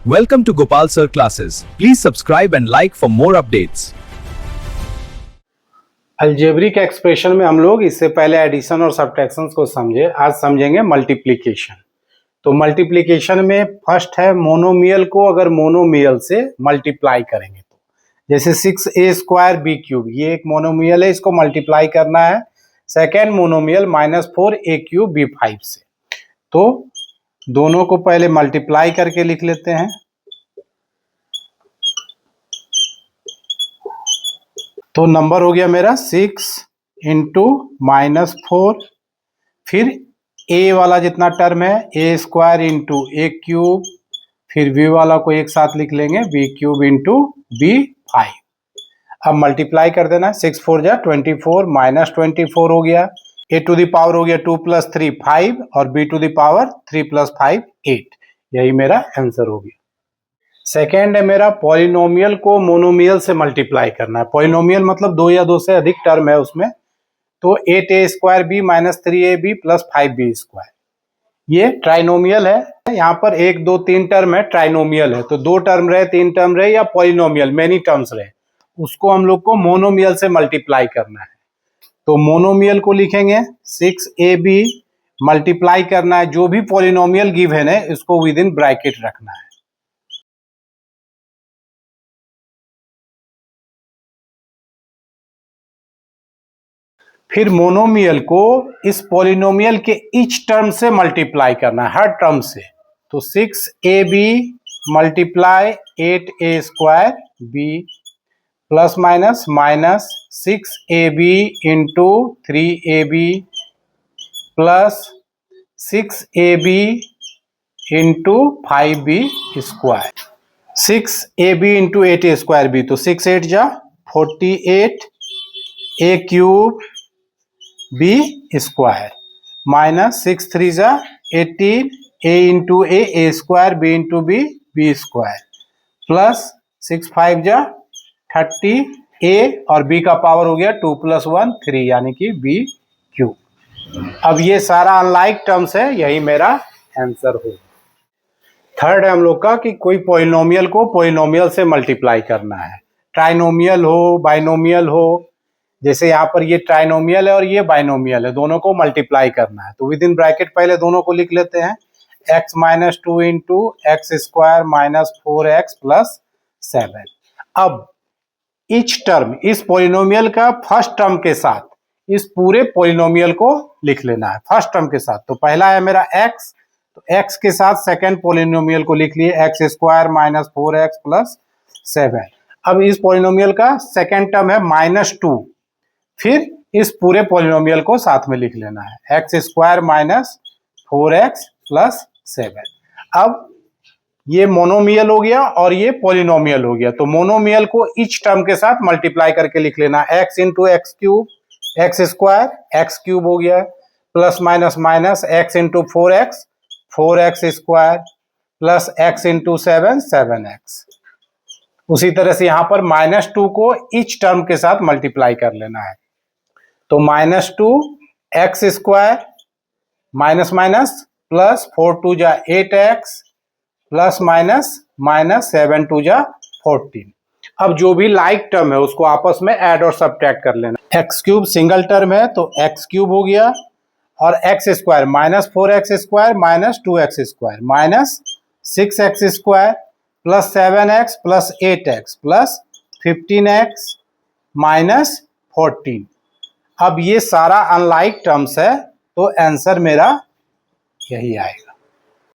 Welcome to Gopal Sir Classes. Please subscribe and like for more updates. Algebraic expression में हम लोग इससे पहले एडिशन और सब्ट्रैक्शन को समझे, आज समझेंगे मल्टीप्लिकेशन। तो मल्टीप्लिकेशन में फर्स्ट है मोनोमियल को अगर मोनोमियल से मल्टीप्लाई करेंगे तो जैसे 6a² b³, ये एक मोनोमियल है, इसको मल्टीप्लाई करना है सेकेंड मोनोमियल -4a³ b5 से। तो दोनों को पहले मल्टीप्लाई करके लिख लेते हैं। तो नंबर हो गया मेरा 6 इंटू -4, फिर a वाला जितना टर्म है a² इंटू a³, फिर v वाला को एक साथ लिख लेंगे b³ इंटू b5। अब मल्टीप्लाई कर देना, 6 4 जा 24 -24 हो गया, a टू द पावर हो गया 2 + 3 5 और b टू द पावर 3 + 5 8। यही मेरा आंसर हो गया। सेकेंड है मेरा पॉलिनोमियल को मोनोमियल से मल्टीप्लाई करना है। पॉलिनोमियल मतलब दो या दो से अधिक टर्म है उसमें। तो 8a² b - 3ab + 5b², ये ट्राइनोमियल है। यहाँ पर 1 2 3 टर्म है, ट्राइनोमियल है। तो 2 टर्म रहे, 3 टर्म रहे या पॉलिनोमियल मेनी टर्म्स रहे, उसको हम लोग को मोनोमियल से मल्टीप्लाई करना है। तो मोनोमियल को लिखेंगे 6ab, मल्टीप्लाई करना है जो भी पॉलिनोमियल गिवन है इसको विद इन ब्रैकेट रखना है। फिर मोनोमियल को इस पॉलिनोमियल के ईच टर्म से मल्टीप्लाई करना है, हर टर्म से। तो 6ab multiply 8a² b plus minus 6ab into 3ab plus 6ab into 5b²। 6ab into 8a² b, तो 6 8 जा 48 a³ b² माइनस 6 3 जा 18 a into a² b into b² plus 6 5 जा 30 a और b का पावर हो गया 2 + 1 3 यानी कि b³। अब ये सारा अनलाइक टर्म्स है, यही मेरा आंसर हो। थर्ड है हम लोग का कि कोई पॉलिनोमियल को पॉलिनोमियल से मल्टीप्लाई करना है। ट्राइनोमियल हो, बाइनोमियल हो, जैसे यहाँ पर ये ट्राइनोमियल है और ये बाइनोमियल है, दोनों को मल्टीप्लाई करना है। तो विद इन ब्रैकेट पहले दोनों को लिख लेते हैं, x - 2 इंटू x² - 4x + 7। अब ईच टर्म इस पॉलिनोमियल का फर्स्ट टर्म के साथ इस पूरे पॉलिनोमियल को लिख लेना है फर्स्ट टर्म के साथ। तो पहला है मेरा x, तो x के साथ सेकेंड पॉलिनोमियल को लिख लिए x² - 4x + 7। अब इस पॉलिनोमियल का सेकेंड टर्म है -2, फिर इस पूरे पॉलिनोमियल को साथ में लिख लेना है x² - 4x + 7। अब ये मोनोमियल हो गया और ये पॉलिनोमियल हो गया। तो मोनोमियल को ईच टर्म के साथ मल्टीप्लाई करके लिख लेना, x into x³ x² x³ हो गया, plus minus x into 4x 4x² plus x into 7 7x। उसी तरह से यहाँ पर -2 को ईच टर्म के साथ मल्टीप्लाई कर लेना है। तो -2 x² माइनस प्लस 4 2 जा 8x प्लस माइनस 7 2 जा 14। अब जो भी लाइक टर्म है उसको आपस में ऐड और सब्ट्रैक्ट कर लेना। x³ सिंगल टर्म है तो x³ हो गया और x² -4x² - 2x² minus 6x² plus 7x plus 8x plus 15x minus 14। अब ये सारा अनलाइक टर्म्स है तो आंसर मेरा यही आएगा।